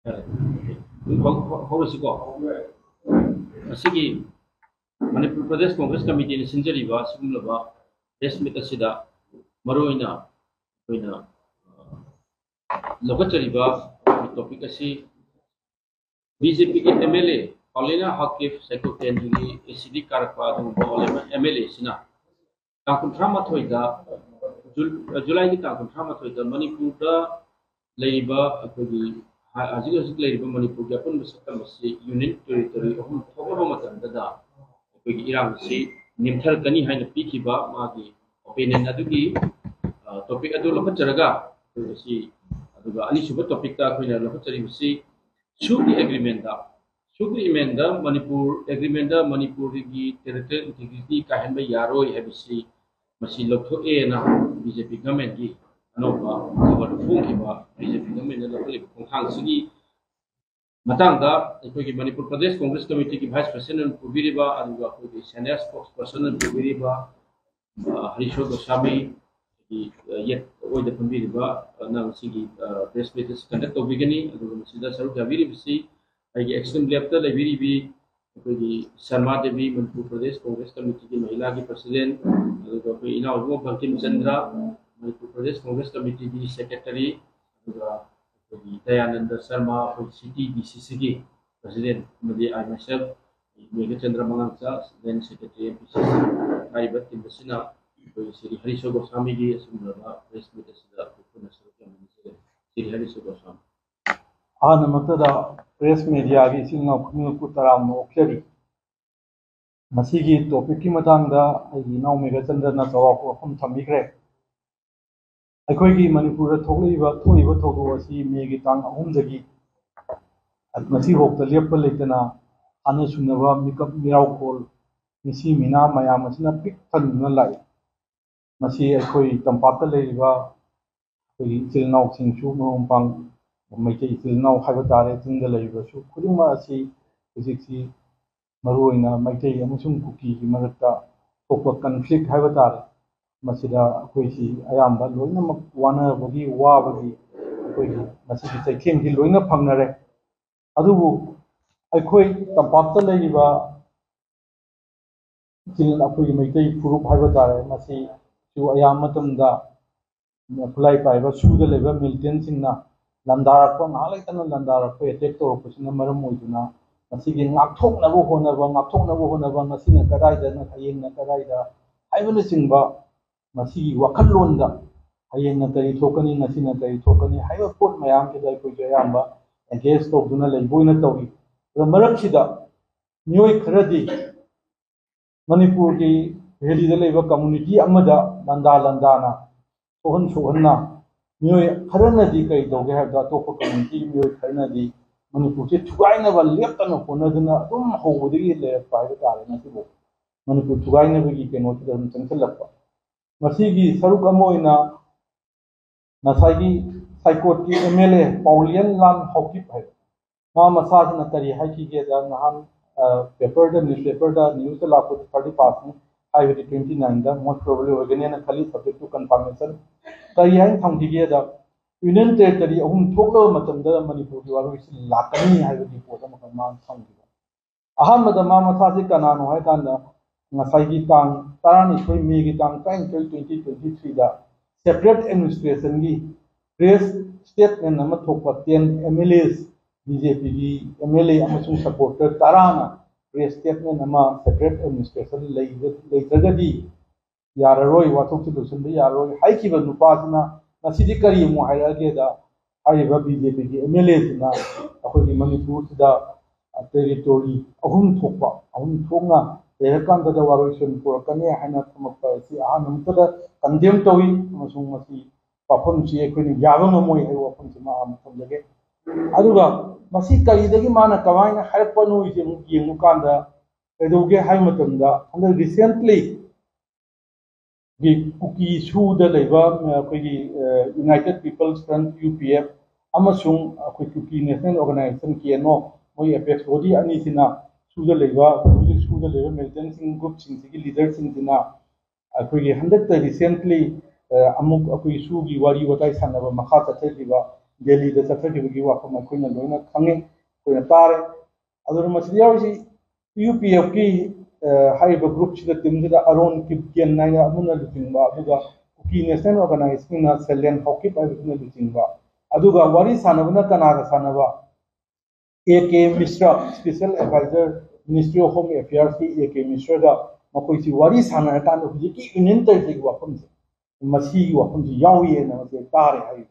हौरसिको असिगी Manipur Pradesh Congress committee ने सिंजरीबा सिगुलबा press meet असिदा मरोइना ओइना लोकचरीबा topic असी BJP के एमएलए पालिना हकीफ सेक्रेटरी की एसीडी कारपा दुबोलेमा एमएलए सिना तांग 38 जुलाई की तांग 38 मणिपुर लेरिबा अखोगी हजिक लेरिबा मणिपुर के अपन सकम से यूनियन टेरिटरी अहुम थोबा मतंदा अखोगी इरांग से निमथर कनी हाइन पीखिबा मागी ओपिनियन अदुगी टॉपिक अदु लोकचरगा असी अदुगा अनिसुबा टॉपिक ता अखोइना लोकचरीबसी सुगी एग्रीमेंट मणिपुर एग्रीमेंट मणिपुर की टेरिटरी इंटीग्रिटी काहनबा यारोय हेबसी मसी लौथोएना बीजेपी गवर्नमेंट की अनोबा खबर फोंखिबा बीजेपी गवर्नमेंट ने लौथोलिब खोंखांगसिगी मतंगदा अखोगी मणिपुर प्रदेश कांग्रेस कमिटी की वाइस प्रेसिडेंट पुबिरिबा अदुगा अखोगी सीनियर स्पोक्स पर्सन पुबिरिबा हरीशो गोस्वामी की येट ओइद पुबिरिबा नंगसिगी प्रेस मीट कंडक्ट तौबिगनी अदुगा मसिदा सरुक याबिरिबसी आगे एक्सट्रीम लेफ्ट लाइब्रेरी अखोगी शर्मा देवी मणिपुर प्रदेश कांग्रेस कमिटी की महिला की प्रेसिडेंट इनाउबो बंकिम चंद्र मणिपुर प्रदेश कांग्रेस कमिटी की secretary Dayanand Sharma city DCC की प्रेसिडेंट मदी आई माइसेल्फ मेघ चंद्र मंगचा देन सेक्रेटरी एमपीसीसी आइबत टीमसिना श्री हरीशो गोस्वामी की असुंदरबा प्रेस मीट असिदा पुना सरुक यामिसे श्री हरीशो गोस्वामी नमस्ते प्रेस मीडिया की सिंह खुनु तराम ओक्चरी मसीगी टॉपिक की मतांगदा इनाउ मेघचंद्रना चौराप वफम थमीग्रे अखोगी मणिपुर थोलिबा थोदो असी मेगी तांग अहुमदगी मसी होक्ता लेप लेतना आने सुनबा मिकअप मिराउकोल मिसी मिना मयाम मसिना पिक थनना लाई मसी अखोई तंपाता लेरिबा अखोगी चिलनाउ सिंगसु मोंपांग मैके इचिलनाउ हाइबा तारे चिंग लेरिबसु खुदिमा असी हुजिक्सी मरुइना मैके अमसुंग कुकी की मरक्ता थोपा कन्फ्लिक्ट हाइबा तारे मसिदा अखोइसी अयाम्बा लोइनमक वानाबगी वाबगी अखोइगी मसिगी चैथेंगी लोइना फंगनरे अदुबु अखोइ तंपाता लेरिबा चिल अखोइगी मैके फुरुप हाइबा तारे मसी सु अयाम मतमदा खुलाई पाइबा सुदा लेबा मिलिटेंट सिंगना लंदारक नालेतना लंदारक एटेक तौरपसिना मरम ओइदुना मसिगी नाक्थोकनबो होनबा मसिना कदाइदा न हयेंना कदाइदा हाइबना सिंगबा मसिगी वखललोंदा हयेंना करी थोकनी नसिना करी थोकनी हाइबा पोट मयाम के दाइ कोइ जयाम्बा एंगेज तौदुना लेबोइना तौई मरक्सिदा मियोय खरदी मणिपुर की भेलीदा लेबा कम्युनिटी अमदा लंदाना सोहन्ना मियोय खरनदी कई दोगे है तो कम्युनिटी मियोय खरनदी मणिपुर से थुगाइनबा लेप्तना होनदुना अदुम हौबदगी ले पाइबा तारे नसिबो मणिपुर थुगाइनबगी केनोसिदा चंचलप्पा मसीगी सरुक अमोइना नसागी साइकोट की एमएलए पाउलियन लान हौकिप है मा मसाजना करी हाइकीगे दा नहान paper the newspaper the news लापो 30% हाइवे 29 दा मोस्ट प्रोबेबली ऑर्गेनियन खाली सब्जेक्ट टू कंफर्मेशन कई है थंगीगे दा यूनियन टेरिटरी अहुम थोकलो मतमदा मणिपुर की वारो इस लाकनी है की पोत मान थंगी अहमद मा मसासी कनानो है कांदा नसाई तांग तारानी कोई मेगी तांग 2023 दा सेपरेट एडमिनिस्ट्रेशन की प्रेस स्टेटमेंट नम थोपा 10 एमएलएस बीजेपी की MLA अमसुंग supporter Tarana press statement नम सेपरेट एडमिनिस्ट्रेशन लेत्रगदी यारोय वाथोक सिलुसन दे यारोय हाइकिबा नुपासना नसिदि करी मु हाइरागेदा हाइबा बीजेपी की एमएलए सिना अखोगी मणिपुर सिदा टेरिटोरी अहुम थोकना लेरकांदा दा वारोइसन पुरकने हाइना थमकपा सि आनमतदा कंडेम तोई अमसुंग मसी पाफम ची अखोनी याबा नमोय है वाफम सिमा आमतमजगे अदुगा मसी करीदगी माना कमाइना हाइरपनो इसे येंगुकांदा कदोगे हाइ मतमदा अंदर रिसेंटली की कुकी सूदा लेबा अखोगी यूनाइटेड पीपल्स फ्रंट यूपीएफ अमसुंग अखोई कुकी नेशनल ऑर्गेनाइजेशन केनो मोय एपेक्स बॉडी अनि सिना सूदा लेबा मिलिटेंट सिंग ग्रुप सिंग की लीडर सिंग सिना अखोगी हंदक रिसेंटली अमुक अखोई सूगी वारी वताई सानबा मखा चथेलिबा दिल्ली दा चथखिबगी वाफम अखोइना लोइना खंगे अखोइना तारे अदुर मसिद यावसी UPF की हाइब ग्रुप सिदा टीम सिदा अरोन किपकेन नाइना अमुना लुचिंगबा अदुगा कुकी नेशनल ऑर्गेनाइजेशन ना सेलेन हॉकिप आइबना लुचिंगबा अदुगा वारी सानबना कनागा सानबा AK Mishra special adviser ministry of home affairs की AK मिश्रा का मकोइसी वारी साना कान हुजी की यूनियन टेरिटरी वाफम से मसी वाफम से यावी है ना मसे तारे हाई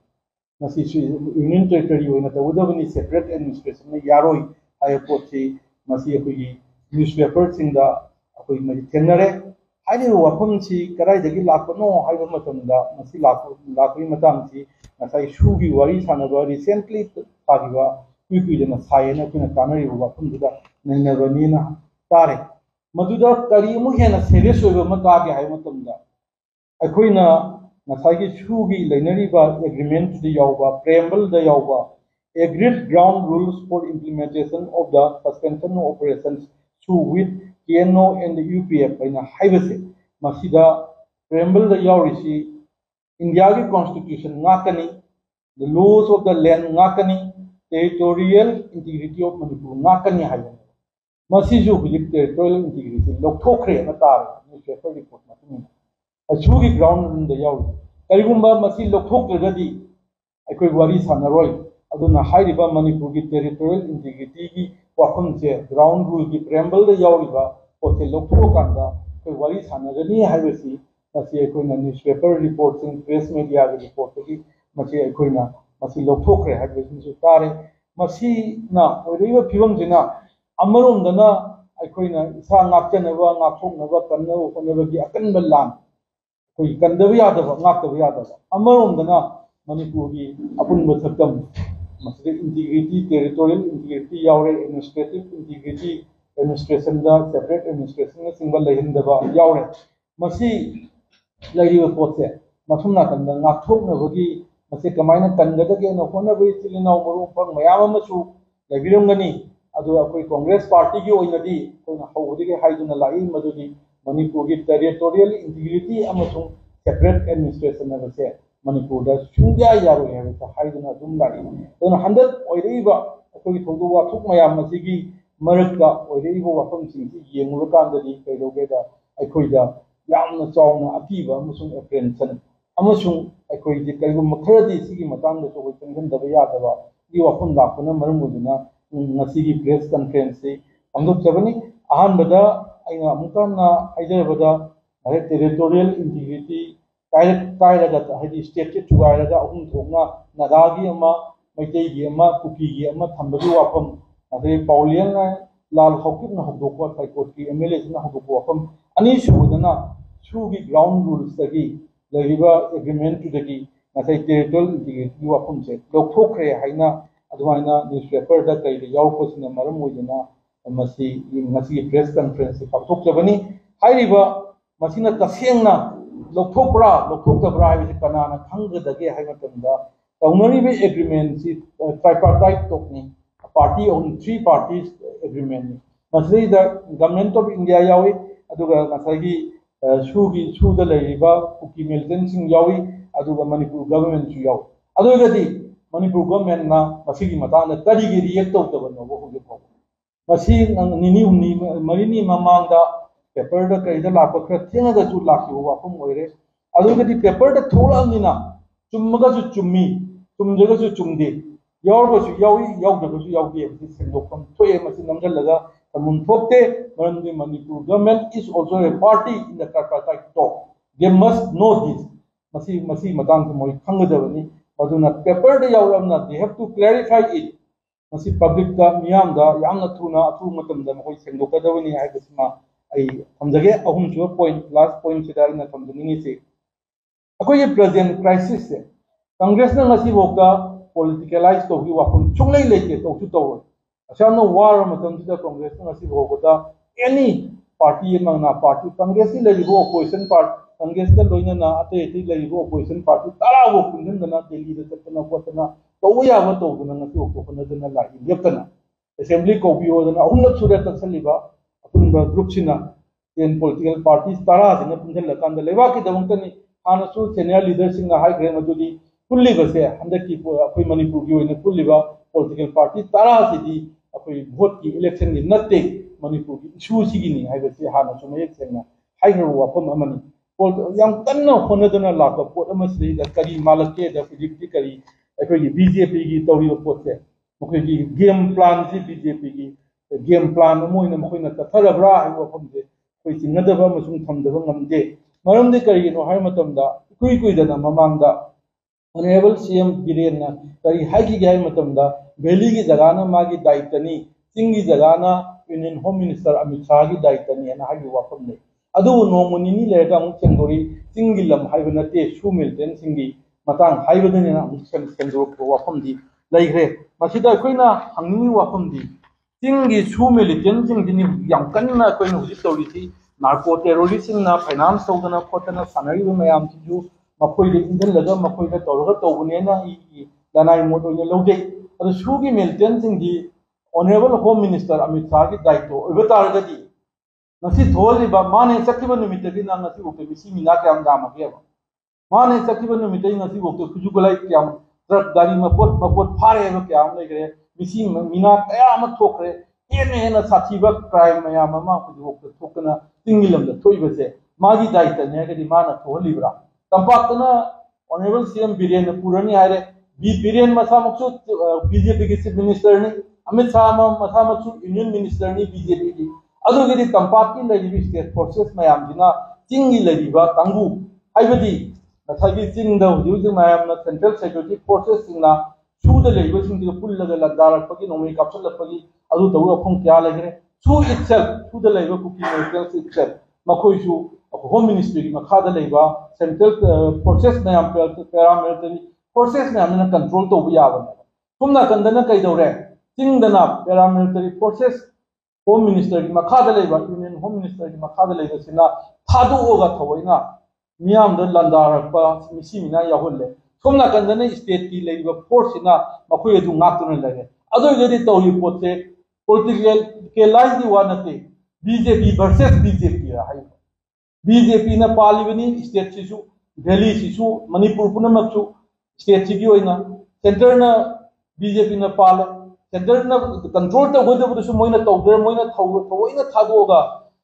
मसी यूनियन टेरिटरी होइना तवदबनी सेपरेट एडमिनिस्ट्रेशन में यारोई हाई पोची मसी अखोगी न्यूज़पेपर सिंदा अखोई मजी थेनरे हाइने वाफम सी कराई दगी लाखनो हाइबा मतमदा मसी लाखोई मतम सी मसाई शुगी वारी सानबा रिसेंटली तागिबा कुइकुइजना सायना कुना कानरी वाफम दुदा नैनबनीना तारे मधुदा करी अमु हेना सीरियस ओइबा मतागे हाइ मतमदा अखोइना मसागी शुगी लेनरीबा एग्रीमेंट द यावबा प्रेम्बल द यावबा agreed ground rules for implementation of the suspension of operations through with KNO and the UPF in a highway masida preamble the yaurisi India ki constitution ngakani the laws of the land ngakani territorial integrity of Manipur ngakani hayo masiju hujik territorial integrity lokthokre na tar newspaper report matumi achugi ground rule the yauri karigumba masi lokthokragadi aikoi wari sanaroi aduna hairiba Manipur की territorial integrity की वाफम से ground rule की preamble द यावरिबा पोते लोथो कांदा कोई वरी सानगनी हाइबसी मसी कोइना न्यूज़पेपर रिपोर्टिंग प्रेस मीडिया की रिपोर्ट की मसी कोइना मसी लोथोखरे हाइबसी सु तारे मसी ना ओरिबा फिवम जिना अमरोंदना कोइना इसा नाक्चनबा नाक्थोकनबा कन्नबा कोनबगी अकनबा लान कोई कंदबा यादबा नाक्तबा यादबा अमरोंदना मणिपुर की अपुन बथकम मसले इंटीग्रिटी टेरिटोरियल इंटीग्रिटी यावरे एडमिनिस्ट्रेटिव इंटीग्रिटी एडमिनिस्ट्रेशन दा सेपरेट एडमिनिस्ट्रेशन सिंगल लेहिंदबा यावरे मसी लैरिबा पोसे मथुमना कंदा नाथोकनबगी मसे कमाइना कंगदगे न होनबई चिलिनाव मरुपंग मयाम अमसु लैबिरंगनी अदु अखोई कांग्रेस पार्टी की ओइनदी कोइना हौबदिगे हाइदुना लाई मदुदी मणिपुर की टेरिटोरियल इंटीग्रिटी अमसु सेपरेट एडमिनिस्ट्रेशन नबसे Manipur da sungya yaru ya ta haiduna dum lai don handat oireiba akoi thodu wa thuk mayam masigi marakta oireiba wafam sing si yengulu kandadi kaidoge da akoi da yamna chawna akiba amusung apprehension amusung akoi di kaigu makharadi sigi matang da so tenghan da ya da ba di wafam lakuna marumuduna ngasigi press conference se amduk chabani ahan bada aina amukana haijabada territorial integrity कायरगा हाइदि state के चुगायरगा अहुम थोंगा नगागी अमा मैतेगी अमा कुकीगी अमा थंबगी वाफम अदे पाउलियन लाल हौकिप न हदोको high court की एमएलए न हदोको वाफम अनि सुदना सुगी ग्राउंड रूल्स तगी लगिबा एग्रीमेंट टुदगी नसै टेरिटोरियल इंटीग्रिटी वाफम से लोकथोखरे हाइना अदुमाइना न्यूज़पेपर दा कई यावपसिना मरम ओइजना मसी मसी प्रेस कॉन्फ्रेंस से पाथोकजबनी हाइरिबा मसिना तसेंगना लोकथोपरा लोकथोकबरा है कनाना खंगदगे है मतंदा तौनरीबे एग्रीमेंट सी ट्राइपार्टाइट टोकनी पार्टी ऑन 3 पार्टीज एग्रीमेंट मसले द गवर्नमेंट ऑफ इंडिया यावी अदुगा मसागी सुदा लेरिबा कुकी मिलिटेंट सिंग यावी अदुगा मणिपुर गवर्नमेंट सु यावी अदुगदी मणिपुर गवर्नमेंट ना मसीगी मताना करिगी रिएक्ट तौतबनो बो हुजो मसी निनी हुनी मरिनी ममांगदा पेपर दा कईदा लाप खर थेंगा जु लाखिबो वाफम ओइरे अदुगदी पेपर दा थोलानिना चुम्मगा जु चुम्मी चुमजगा जु चुमदे यावगसु यावी यावदगसु यावदे बि सेंदोकम थोए मसि नमजलगा तमुन थोकते मरंदि Manipur government is also a party in the tripartite talk they must know this मसि मतंग मोय खंगदबनी अदुना पेपर दा यावरमना they have to clarify it मसि पब्लिक दा मियाम दा यामना थुना अथु मतम दा मोय सेंदोकदबनी हाइबसिमा आई थमजगे अहुम जो पॉइंट लास्ट पॉइंट सिदा इन थमजनिंग से अखोय प्रेजेंट क्राइसिस से कांग्रेस ना ngasi बोका पॉलिटिकलाइज तोगी वाफम चुंगलै लेके तोसु तो असामना वार मतम सिदा कांग्रेस ना ngasi बोका एनी पार्टी मंगना पार्टी कांग्रेस की लेलिबो ऑपोजिशन पार्टी कांग्रेस का लोइना ना अते अते लेलिबो ऑपोजिशन पार्टी ताराबो कुंदना दिल्ली दा चतना कोतना तो याबो तो ngasi ओकोना दना लाई लेपतना असेंबली कोबियो दना अहुलक सुरे तसलिबा ग्रुप सिना टेन पॉलिटिकल पार्टीज तारा सिना पुंजल लकांद लेवा की दमंतनी हानसु सीनियर लीडर सिंगा हाई ग्रेड मदुदी पुल्लिबसे हंदकी अखोई मणिपुर की ओइना पुल्लिबा पॉलिटिकल पार्टी तारा सिदी अखोई वोट की इलेक्शन की नत्ते मणिपुर की इशू सिगिनी हाइबसे हाना सुमयक सेंना हाइग्रो वाफम अमनी याम कन्ना होनदना लाक पोट अमसि द करी मालके द फिजिकली करी अखोई बीजेपी की तौरी पोटे मखोई की गेम प्लान से बीजेपी की गेम प्लान मोइना मखोइना तथरब्रा हाइ वाफम जे कोई चिंगदबा मसुम थमदबा ngamde maramde kari no hai matamda kui dana mamangda Honorable CM Biren na kari hagi gai matamda Valley ki jagana magi daitani Singi jagana Union Home Minister Amit Shah ki daitani na hagi wafam ne adu no munini lega mu chendori singilam haibana te shu milten singi matang haibana na mu chendor ko wafam di laigre masida koina hangni wafam di singi shu milten singini yang kanna koina hujit tawri thi narco terrorism na finance tawdana khotana sanari mayam ju मकोई इंधन लगा मकोई का तौर का तौबने ना दानाई मोटो ये लोग they are शूगी Milton Singh ji honourable home minister Amit Shah की दायित्व इबतार गदी नसी धोल लिबा माने सकिबन निमित्त ना नसी ओके मिसी मिना के हम दाम के माने सकिबन निमित्त नसी ओके कुजु गलाई के हम ट्रक गाड़ी मपोट फारे नो के हम ले करे मिसी मिना कया म ठोकरे ये ना साथीबा क्राइम मया ममा कुजु ओके ठोकना सिंगिलम द थोइबसे मागी दायित्व ने के माना थोलिब्रा तंपाकना ऑनरेबल सीएम बिरेन पुरानी हारे बिरेन मसामक्सु बीजेपी की चीफ मिनिस्टर ने अमित शाह मसामक्सु यूनियन मिनिस्टर ने बीजेपी की अदुगेदी तंपाक की लेडिबी स्टेट फोर्सेस मयाम जिना चिंगी लेडिबा कांगू हाइबदी नथागी चिंग द हुजु मयाम ना सेंट्रल सिक्योरिटी फोर्सेस सिंगना सुद लेबो सिंग पुल्लगा लदारपगी नोमी कापसलपगी अदु तउ अफुं क्या लगरे सु इटसेल्फ सुद लेबो कुकी नेशनल इटसेल्फ मखोइसु होम मिनिस्ट्री की मखादा लेबा सेंट्रल फोर्सेस में हम पैरामिलिटरी फोर्सेस में हमने कंट्रोल तो बिया बने तुमना कंदना कई दौरे चिंगदना पैरामिलिटरी फोर्सेस होम मिनिस्टर की मखादा लेबा यूनियन होम मिनिस्टर की मखादा लेबा सिना थादु ओगा थवइना मियाम द लंदारपा मिसी मिना याहोले तुमना कंदना स्टेट की लेबा फोर्स सिना मखोय दु ngaktuna लगे अदो यदि तौली पोते पॉलिटिकल के लाइन दी वानते बीजेपी वर्सेस बीजेपी हाई बीजेपी ना पालिबनी स्टेट सिसु दिल्ली सिसु मणिपुर पुनमक्सु स्टेट सिगी होइना सेंटर ना बीजेपी ना पाल सेंटर ना कंट्रोल तो गोदबदसु मोइना तौदर मोइना थवइना थादोगा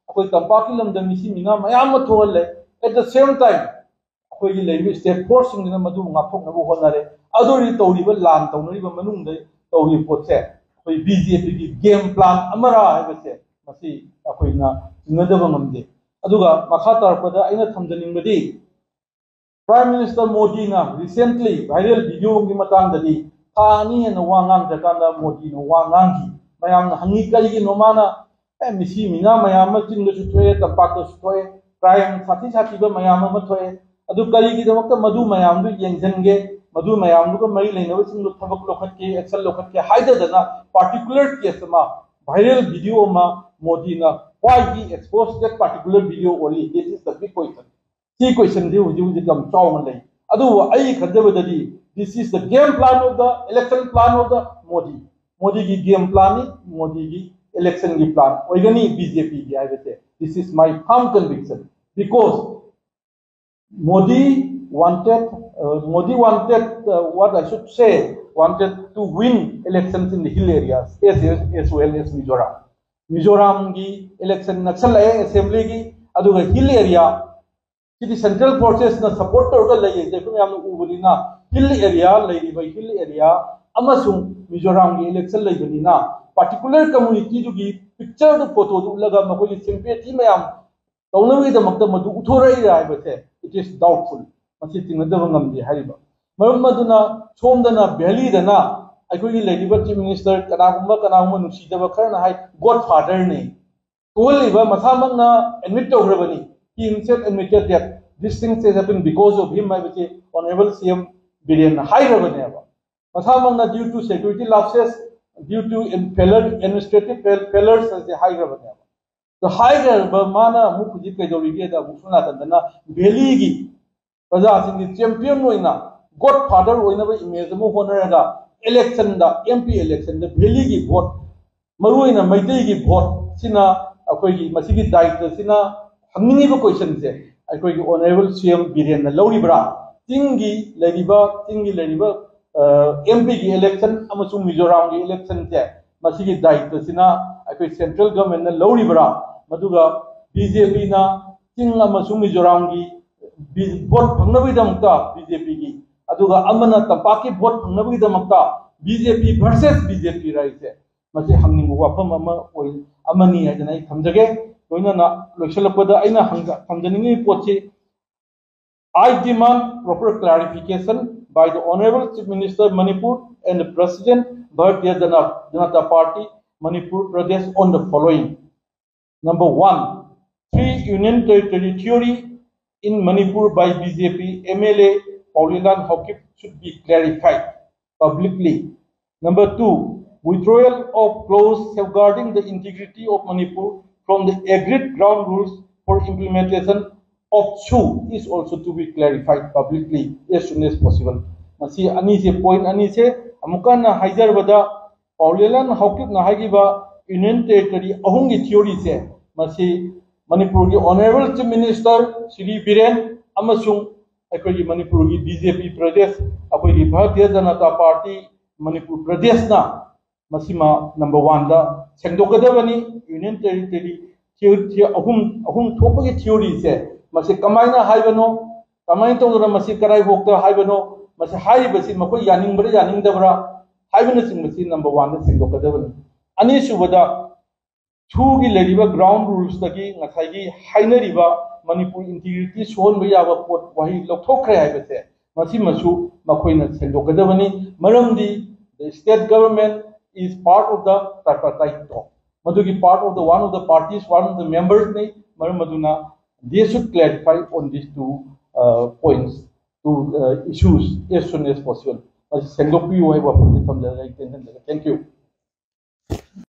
अखोय तंपाकी लमदम मिसी मिना मयाम थोहले एट द सेम टाइम अखोय gi लेबि स्टेट फोर्स सिंगना मदु ngaphoknabu honare adori tawriba lan tawnariba manungdai tawri potse अखोय बीजेपी की गेम प्लान अमरा हाइबसे मसी अखोय ना नदब ngamde अदुगा मखा तरपदा आइना थमजनिंगबदी प्राइम मिनिस्टर मोदी ना रिसेंटली वायरल वीडियो की मतंगददी थानी न वांगांग जकांदा मोदी न वांगांगी मयाम हंगी करिगी नोमाना मिसी मिना मयाम चिंग सुथोए तंपाक सुथोए क्राइम साथी साथी ब मयाम म थोए अदु करिगी दमक मधु मयाम दु यंगजनगे मधु मयाम दु मई लेनब सिंग थबक लोखत के एक्शन लोखत के हाइददना पार्टिकुलर केस मा वायरल वीडियो मा मोदी ना why he exposed that particular video only this is the big question see question di huju kam chawng lai adu ai khadabadadi this is the game plan of the election plan of the modi ki game plan ni modi ki election ki plan oigani bjp ki aibate this is my firm conviction because modi wanted what I should say wanted to win elections in the hill areas as well as Mizoram की election Naxal assembly की अदुगा hill area city central forces ना support तौर लई जेकुम याम उबलिना hill area लईबा हिल एरिया अमसुं मिजोरम की इलेक्शन लईबनिना पर्टिकुलर कम्युनिटी दुगी पिक्चर दु फोटो दु लगा मखोई सिंपेथी मयाम तौनवी दमक मदु उथोरई रायबसे इट इज डाउटफुल मसी तिंगदब ngamdi hariba marum maduna somdana valley dana अखोई लेडिबा चीफ मिनिस्टर कनागुम्बा नुसीदबा खरना हाई गॉडफादर ने तोलिबा मसामंगना एडमिट तौग्रबनी he himself admitted that this things has happened because of him माइबचे ऑनरेबल सीएम बिरेन हाइरबनेबा मसामंगना due to security losses due to administrative failures से हाइरबनेबा तो हाइरबा माना मुखुजी कैदोरिगेदा मुसुना तंदना वैली की प्रजा सिंह चैंपियन होइना गॉडफादर होइनबा इमेज मो होनरगा इलेक्शन दा एमपी इलेक्शन दा वैली की वोट मरुइना मैतै की वोट सिना अखोई की मसिगी दायित्व सिना हंगनिबा क्वेश्चन से अखोई की ऑनरेबल सीएम बिरेन लौरिब्रा चिंगी MP की इलेक्शन मिजोराम की इलेक्शन से दायित्व सेंट्रल गवर्नमेंट लौरीबरा बीजेपी ना चिंग मिजोराम की वोट फंगनबगीदमक्ता बीजेपी की तंपा की वोट फंगनबगीदमक्ता बीजेपी वर्सेस बीजेपी राइसे हंगनिंग वाफम थमजगे लोइना लोइसलपदा थमजनिंगी पोची I demand proper clarification by the Honorable Chief Minister Manipur and the President Bharatiya Janata Party Manipur Pradesh on the following. Number 1, 3 Union Territory theory in Manipur by BJP MLA Paulilan Hokip should be clarified publicly. Number 2, withdrawal of clause safeguarding the integrity of Manipur from the agreed ground rules for implementation of SHU is also to be clarified publicly as soon as possible. Masi ani se point ani se amukan na haijar bada Paulilan Hokip na haigiba Union Territory ahungi theory se masi Manipur ki Honorable Chief Minister Shri Biren amasung akoi Manipur ki BJP Pradesh akoi ki Bharatiya Janata Party Manipur Pradesh na masi ma number 1 da sengdokadabani Union Territory theory ahum thopagi theory se मसे कमाइना हाइबनो कमाइन तोदरा मसे कराई भोक्ता हाइबनो मसे हाइबसी मको यानिंग दबरा हाइबनो सिंग मसे number 1 ने सिंगो कदबन अनि सुबदा छू की लेरिबा ग्राउंड रूल्स तकी ngसाइगी हाइनरिबा मणिपुर इंटीग्रिटी सोन बयाबा पोट वही लौथोखरे हाइबसे मसी मसु मखोइना सिंगो कदबनी मरमदी the state government is part of the tripartite talk मदुगी part of the one of the parties one of the members ने मरम मदुना they should clarify on these two points, issues as soon as possible. Thank you.